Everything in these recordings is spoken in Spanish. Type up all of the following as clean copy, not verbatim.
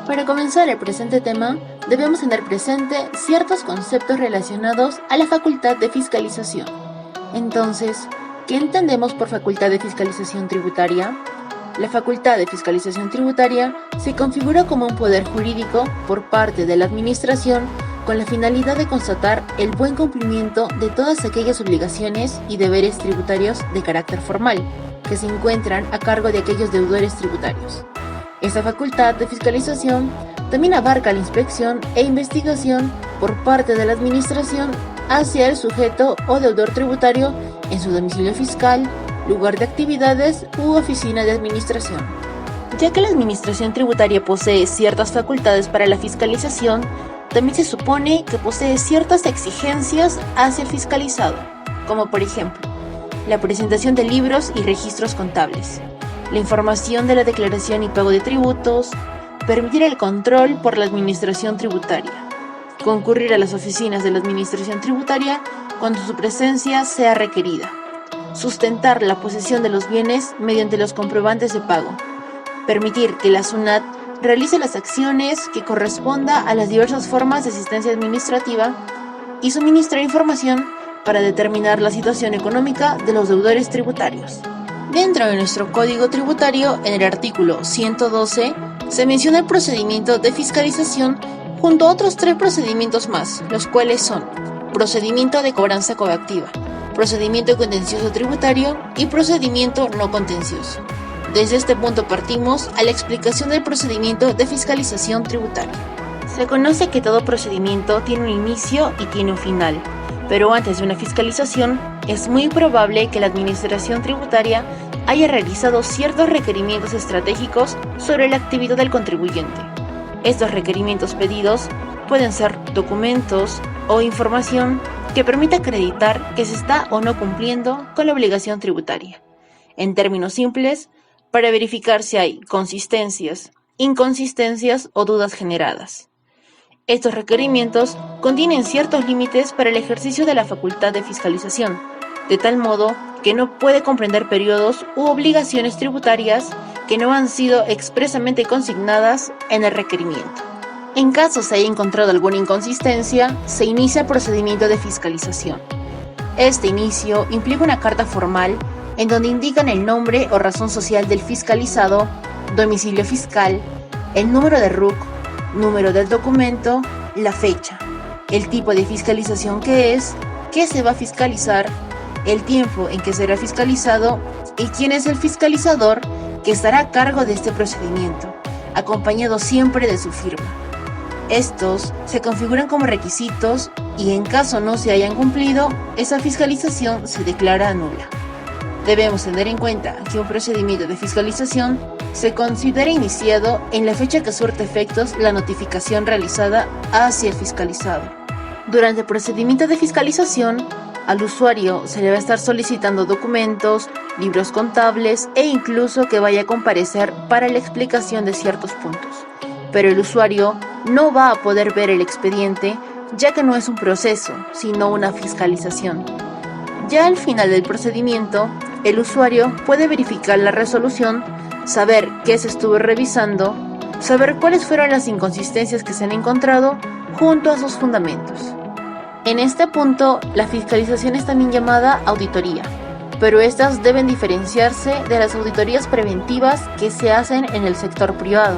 Para comenzar el presente tema, debemos tener presente ciertos conceptos relacionados a la facultad de fiscalización. Entonces, ¿qué entendemos por facultad de fiscalización tributaria? La facultad de fiscalización tributaria se configura como un poder jurídico por parte de la Administración con la finalidad de constatar el buen cumplimiento de todas aquellas obligaciones y deberes tributarios de carácter formal que se encuentran a cargo de aquellos deudores tributarios. Esta facultad de fiscalización también abarca la inspección e investigación por parte de la Administración hacia el sujeto o deudor tributario en su domicilio fiscal, lugar de actividades u oficina de administración. Ya que la Administración tributaria posee ciertas facultades para la fiscalización, también se supone que posee ciertas exigencias hacia el fiscalizado, como por ejemplo, la presentación de libros y registros contables, la información de la declaración y pago de tributos, permitir el control por la Administración tributaria, concurrir a las oficinas de la Administración tributaria cuando su presencia sea requerida, sustentar la posesión de los bienes mediante los comprobantes de pago, permitir que la SUNAT realice las acciones que corresponda a las diversas formas de asistencia administrativa y suministrar información para determinar la situación económica de los deudores tributarios. Dentro de nuestro Código Tributario, en el artículo 112, se menciona el procedimiento de fiscalización junto a otros 3 procedimientos más, los cuales son procedimiento de cobranza coactiva, procedimiento contencioso tributario y procedimiento no contencioso. Desde este punto partimos a la explicación del procedimiento de fiscalización tributaria. Se conoce que todo procedimiento tiene un inicio y tiene un final, pero antes de una fiscalización es muy probable que la Administración tributaria haya realizado ciertos requerimientos estratégicos sobre la actividad del contribuyente. Estos requerimientos pedidos pueden ser documentos o información que permita acreditar que se está o no cumpliendo con la obligación tributaria. En términos simples, para verificar si hay consistencias, inconsistencias o dudas generadas. Estos requerimientos contienen ciertos límites para el ejercicio de la facultad de fiscalización, de tal modo que no puede comprender periodos u obligaciones tributarias que no han sido expresamente consignadas en el requerimiento. En caso se haya encontrado alguna inconsistencia, se inicia el procedimiento de fiscalización. Este inicio implica una carta formal en donde indican el nombre o razón social del fiscalizado, domicilio fiscal, el número de RUC, número del documento, la fecha, el tipo de fiscalización que es, qué se va a fiscalizar, el tiempo en que será fiscalizado y quién es el fiscalizador que estará a cargo de este procedimiento, acompañado siempre de su firma. Estos se configuran como requisitos y en caso no se hayan cumplido, esa fiscalización se declara nula. Debemos tener en cuenta que un procedimiento de fiscalización se considera iniciado en la fecha que surte efectos la notificación realizada hacia el fiscalizado. Durante el procedimiento de fiscalización, al usuario se le va a estar solicitando documentos, libros contables e incluso que vaya a comparecer para la explicación de ciertos puntos. Pero el usuario no va a poder ver el expediente ya que no es un proceso, sino una fiscalización. Ya al final del procedimiento, el usuario puede verificar la resolución, saber qué se estuvo revisando, saber cuáles fueron las inconsistencias que se han encontrado junto a sus fundamentos. En este punto, la fiscalización es también llamada auditoría, pero estas deben diferenciarse de las auditorías preventivas que se hacen en el sector privado.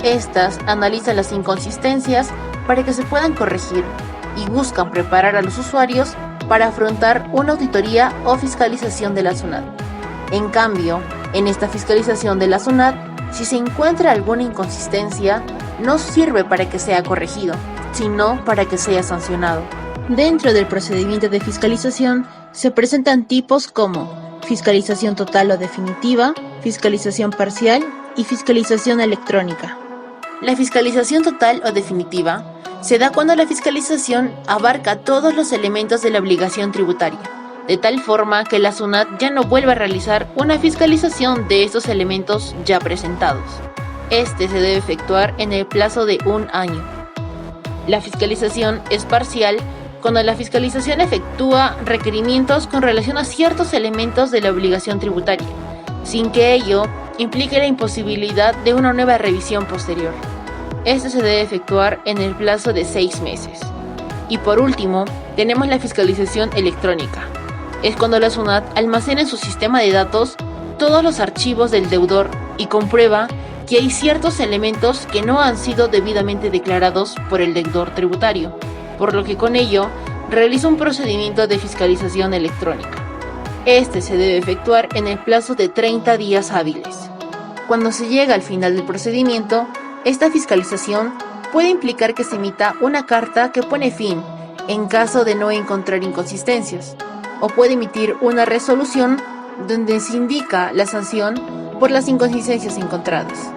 Estas analizan las inconsistencias para que se puedan corregir y buscan preparar a los usuarios para afrontar una auditoría o fiscalización de la SUNAT. En cambio, en esta fiscalización de la SUNAT, si se encuentra alguna inconsistencia, no sirve para que sea corregido, sino para que sea sancionado. Dentro del procedimiento de fiscalización se presentan tipos como fiscalización total o definitiva, fiscalización parcial y fiscalización electrónica. La fiscalización total o definitiva se da cuando la fiscalización abarca todos los elementos de la obligación tributaria, de tal forma que la SUNAT ya no vuelva a realizar una fiscalización de estos elementos ya presentados. Este se debe efectuar en el plazo de 1 año. La fiscalización es parcial cuando la fiscalización efectúa requerimientos con relación a ciertos elementos de la obligación tributaria, sin que ello implique la imposibilidad de una nueva revisión posterior. Este se debe efectuar en el plazo de 6 meses. Y por último, tenemos la fiscalización electrónica. Es cuando la SUNAT almacena en su sistema de datos todos los archivos del deudor y comprueba que hay ciertos elementos que no han sido debidamente declarados por el deudor tributario, por lo que con ello realiza un procedimiento de fiscalización electrónica. Este se debe efectuar en el plazo de 30 días hábiles. Cuando se llega al final del procedimiento, esta fiscalización puede implicar que se emita una carta que pone fin en caso de no encontrar inconsistencias, o puede emitir una resolución donde se indica la sanción por las inconsistencias encontradas.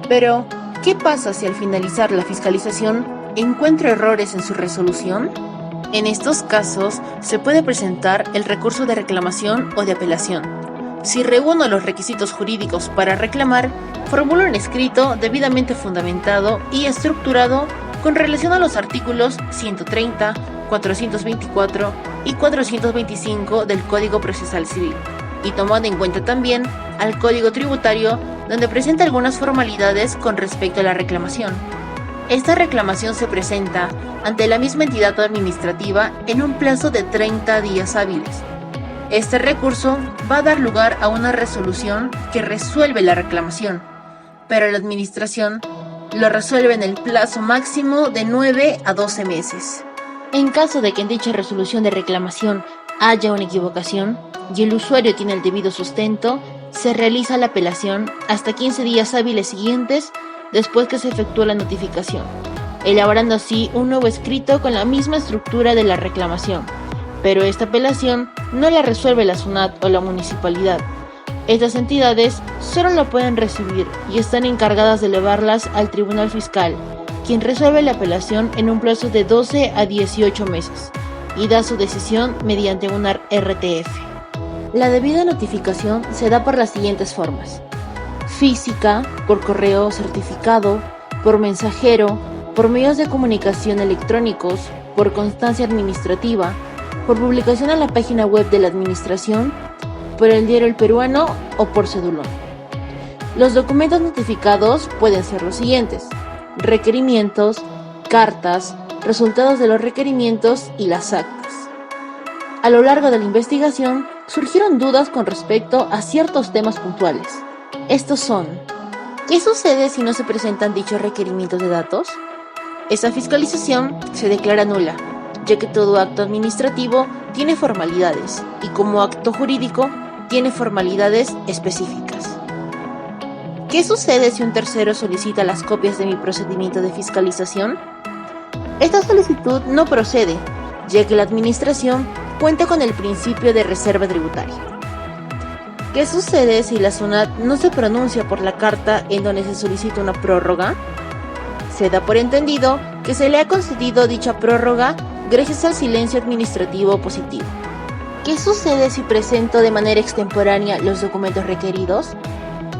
Pero, ¿qué pasa si al finalizar la fiscalización encuentra errores en su resolución? En estos casos se puede presentar el recurso de reclamación o de apelación. Si reúno los requisitos jurídicos para reclamar, formulo un escrito debidamente fundamentado y estructurado con relación a los artículos 130, 424 y 425 del Código Procesal Civil, y tomando en cuenta también al Código Tributario, donde presenta algunas formalidades con respecto a la reclamación. Esta reclamación se presenta ante la misma entidad administrativa en un plazo de 30 días hábiles. Este recurso va a dar lugar a una resolución que resuelve la reclamación, pero la administración lo resuelve en el plazo máximo de 9 a 12 meses. En caso de que en dicha resolución de reclamación haya una equivocación y el usuario tiene el debido sustento, se realiza la apelación hasta 15 días hábiles siguientes después que se efectúa la notificación, elaborando así un nuevo escrito con la misma estructura de la reclamación, pero esta apelación no la resuelve la SUNAT o la municipalidad. Estas entidades solo la pueden recibir y están encargadas de elevarlas al Tribunal Fiscal, quien resuelve la apelación en un plazo de 12 a 18 meses y da su decisión mediante una RTF. La debida notificación se da por las siguientes formas: física, por correo certificado, por mensajero, por medios de comunicación electrónicos, por constancia administrativa, por publicación en la página web de la administración, por el diario El Peruano o por cedulón. Los documentos notificados pueden ser los siguientes: requerimientos, cartas, resultados de los requerimientos y las actas. A lo largo de la investigación surgieron dudas con respecto a ciertos temas puntuales. Estos son: ¿qué sucede si no se presentan dichos requerimientos de datos? Esa fiscalización se declara nula, ya que todo acto administrativo tiene formalidades y como acto jurídico tiene formalidades específicas. ¿Qué sucede si un tercero solicita las copias de mi procedimiento de fiscalización? Esta solicitud no procede, ya que la administración cuenta con el principio de reserva tributaria. ¿Qué sucede si la SUNAT no se pronuncia por la carta en donde se solicita una prórroga? Se da por entendido que se le ha concedido dicha prórroga gracias al silencio administrativo positivo. ¿Qué sucede si presento de manera extemporánea los documentos requeridos?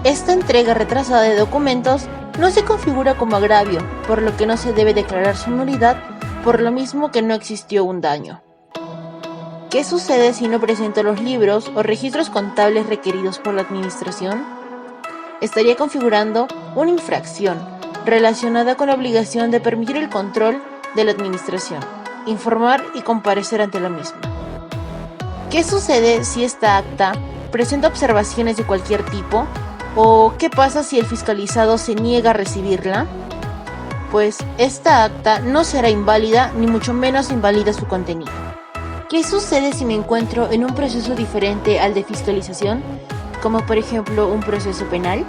Esta entrega retrasada de documentos no se configura como agravio, por lo que no se debe declarar su nulidad, por lo mismo que no existió un daño. ¿Qué sucede si no presento los libros o registros contables requeridos por la administración? Estaría configurando una infracción relacionada con la obligación de permitir el control de la administración, informar y comparecer ante la misma. ¿Qué sucede si esta acta presenta observaciones de cualquier tipo? ¿O qué pasa si el fiscalizado se niega a recibirla? Pues esta acta no será inválida, ni mucho menos invalida su contenido. ¿Qué sucede si me encuentro en un proceso diferente al de fiscalización, como por ejemplo un proceso penal?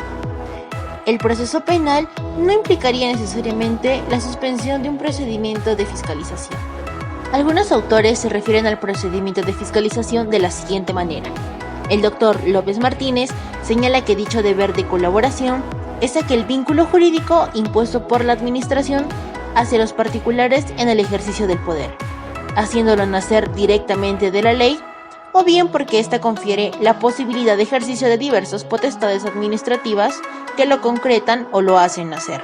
El proceso penal no implicaría necesariamente la suspensión de un procedimiento de fiscalización. Algunos autores se refieren al procedimiento de fiscalización de la siguiente manera. El doctor López Martínez señala que dicho deber de colaboración es aquel vínculo jurídico impuesto por la administración hacia los particulares en el ejercicio del poder, haciéndolo nacer directamente de la ley, o bien porque ésta confiere la posibilidad de ejercicio de diversas potestades administrativas que lo concretan o lo hacen nacer.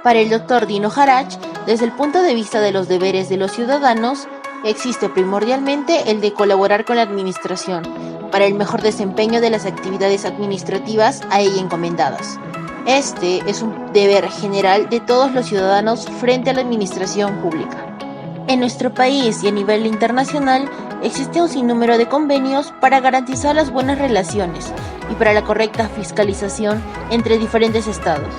Para el doctor Dino Jarach, desde el punto de vista de los deberes de los ciudadanos, existe primordialmente el de colaborar con la administración para el mejor desempeño de las actividades administrativas a ella encomendadas, Este es un deber general de todos los ciudadanos frente a la administración pública. En nuestro país y a nivel internacional existe un sinnúmero de convenios para garantizar las buenas relaciones y para la correcta fiscalización entre diferentes estados.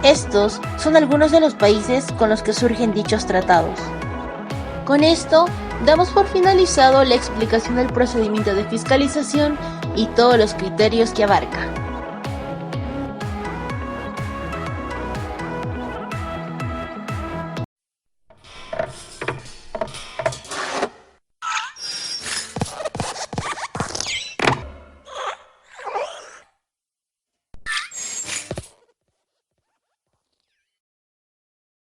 Estos son algunos de los países con los que surgen dichos tratados. Con esto, damos por finalizado la explicación del procedimiento de fiscalización y todos los criterios que abarca.